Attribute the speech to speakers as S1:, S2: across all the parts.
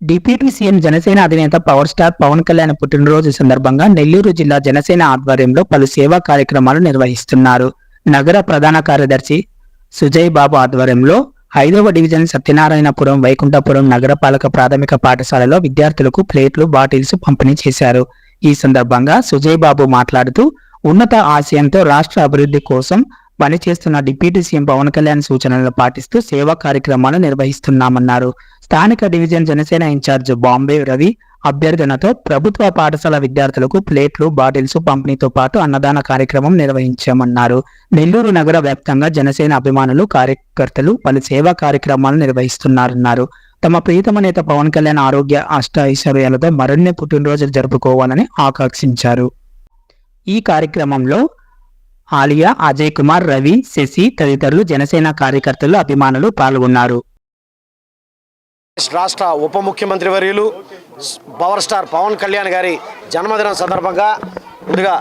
S1: Deputy CM Janasena అధినేత power star Pawan Kalyan పుట్టినరోజు సందర్భంగా నెల్లూరు జిల్లా జనసేన ఆధ్వర్యంలో పలు సేవా కార్యక్రమాలు నిర్వహిస్తున్నారు. నగర ప్రధాన కార్యదర్శి సుజయ్ బాబు ఆధ్వర్యంలో 5వ డివిజన్ సత్యనారాయణపురం వైకుంఠపురం నగరపాలక ప్రాథమిక పాఠశాలలో విద్యార్థులకు ప్లేట్లు, బాటిల్స్ పంపిణీ చేశారు. ఈ సందర్భంగా సుజయ్ బాబు మాట్లాడుతూ ఉన్నత ఆశయంతో రాష్ట్ర అభివృద్ధి కోసం పనిచేస్తున్న డిప్యూటీ సీఎం పవన్ కళ్యాణ్ సూచనలు పాటిస్తూ సేవా కార్యక్రమాలు నిర్వహిస్తున్నామన్నారు. స్థానిక డివిజన్ జనసేన ఇన్ఛార్జ్ బాంబే రవి అభ్యర్థనతో ప్రభుత్వ పాఠశాల విద్యార్థులకు ప్లేట్లు, బాటిల్స్ పంపిణీతో పాటు అన్నదాన కార్యక్రమం నిర్వహించామన్నారు. నెల్లూరు నగర వ్యాప్తంగా జనసేన అభిమానులు, కార్యకర్తలు పలు సేవా కార్యక్రమాలు నిర్వహిస్తున్నారన్నారు. తమ ప్రియతమ నేత పవన్ కళ్యాణ్ ఆరోగ్య అష్టైశ్వర్యాలతో మరిన్ని పుట్టినరోజులు జరుపుకోవాలని ఆకాంక్షించారు. ఈ కార్యక్రమంలో ఆలియా, అజయ్ కుమార్, రవి, శశి తదితరులు జనసేన కార్యకర్తలు, అభిమానులు పాల్గొన్నారు.
S2: రాష్ట్ర ఉప ముఖ్యమంత్రి వర్యులు పవర్ స్టార్ పవన్ కళ్యాణ్ గారి జన్మదినం సందర్భంగా ముందుగా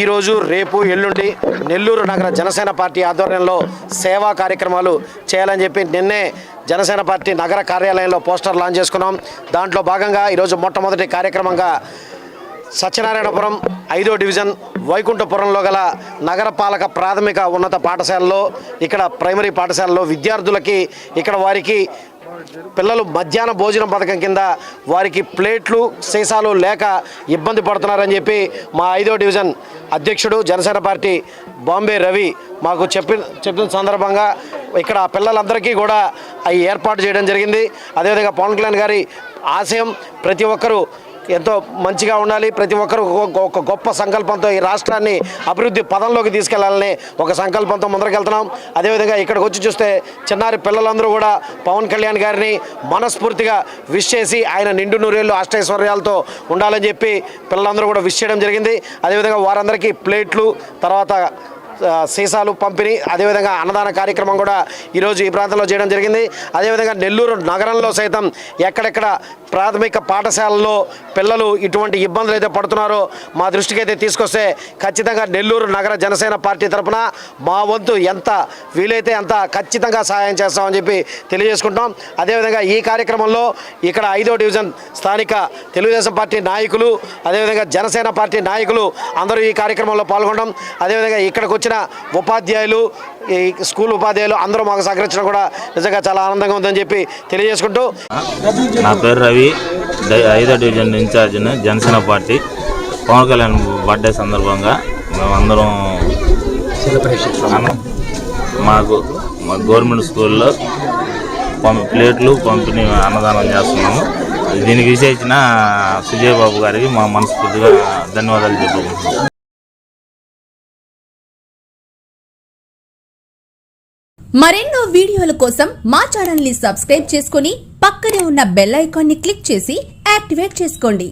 S2: ఈరోజు, రేపు, ఎల్లుండి నెల్లూరు నగర జనసేన పార్టీ ఆధ్వర్యంలో సేవా కార్యక్రమాలు చేయాలని చెప్పి నిన్నే జనసేన పార్టీ నగర కార్యాలయంలో పోస్టర్ లాంచ్ చేసుకున్నాం. దాంట్లో భాగంగా ఈరోజు మొట్టమొదటి కార్యక్రమంగా సత్యనారాయణపురం 5వ డివిజన్ వైకుంఠపురంలో గల నగరపాలక ప్రాథమిక ఉన్నత పాఠశాలలో, ఇక్కడ ప్రైమరీ పాఠశాలలో విద్యార్థులకి ఇక్కడ వారికి పిల్లలు మధ్యాహ్న భోజనం పథకం కింద వారికి ప్లేట్లు, సీసాలు లేక ఇబ్బంది పడుతున్నారని చెప్పి మా 5వ డివిజన్ అధ్యక్షుడు జనసేన పార్టీ బాంబే రవి మాకు చెప్పిన సందర్భంగా ఇక్కడ పిల్లలందరికీ కూడా అవి ఏర్పాటు చేయడం జరిగింది. అదేవిధంగా పవన్ కళ్యాణ్ గారి ఆశయం ప్రతి ఒక్కరూ ఎంతో మంచిగా ఉండాలి, ప్రతి ఒక్కరు ఒక గొప్ప సంకల్పంతో ఈ రాష్ట్రాన్ని అభివృద్ధి పదంలోకి తీసుకెళ్లాలని ఒక సంకల్పంతో ముందరకెళ్తున్నాం. అదేవిధంగా ఇక్కడికి వచ్చి చూస్తే చిన్నారి పిల్లలందరూ కూడా పవన్ కళ్యాణ్ గారిని మనస్ఫూర్తిగా విష్ చేసి ఆయన నిండు నూరేళ్ళు అష్టైశ్వర్యాలతో ఉండాలని చెప్పి పిల్లలందరూ కూడా విష్ చేయడం జరిగింది. అదేవిధంగా వారందరికీ ప్లేట్లు, తర్వాత సీసాలు పంపిణీ, అదేవిధంగా అన్నదాన కార్యక్రమం కూడా ఈరోజు ఈ ప్రాంతంలో చేయడం జరిగింది. అదేవిధంగా నెల్లూరు నగరంలో సైతం ఎక్కడెక్కడ ప్రాథమిక పాఠశాలలో పిల్లలు ఇటువంటి ఇబ్బందులు అయితే పడుతున్నారో మా దృష్టికి అయితే తీసుకొస్తే ఖచ్చితంగా నెల్లూరు నగర జనసేన పార్టీ తరఫున మా వంతు ఎంత వీలైతే అంత ఖచ్చితంగా సహాయం చేస్తామని చెప్పి తెలియజేసుకుంటాం. అదేవిధంగా ఈ కార్యక్రమంలో ఇక్కడ 5వ డివిజన్ స్థానిక తెలుగుదేశం పార్టీ నాయకులు, అదేవిధంగా జనసేన పార్టీ నాయకులు అందరూ ఈ కార్యక్రమంలో పాల్గొనడం, అదేవిధంగా ఇక్కడికి వచ్చిన ఉపాధ్యాయులు, ఈ స్కూల్ ఉపాధ్యాయులు అందరూ మాకు సహకరించడం కూడా నిజంగా చాలా ఆనందంగా ఉందని చెప్పి తెలియజేసుకుంటూ,
S3: నా పేరు రవి, 5వ division incharge Janasena party. Pawan Kalyan birthday సందర్భంగా మేమందరం మాకు గవర్నమెంట్ స్కూల్లో ప్లేట్లు పంపిణీ అన్నదానం చేస్తున్నాము. దీనికి విశేషించిన సుజయ్ బాబు గారికి మా మనస్ఫూర్తిగా ధన్యవాదాలు చెప్పుకుంటున్నాం.
S4: మరెన్నో వీడియోల కోసం మా ఛానల్ ని సబ్స్క్రైబ్ చేసుకుని పక్కనే ఉన్న బెల్ ఐకాన్ ని క్లిక్ చేసి యాక్టివేట్ చేసుకోండి.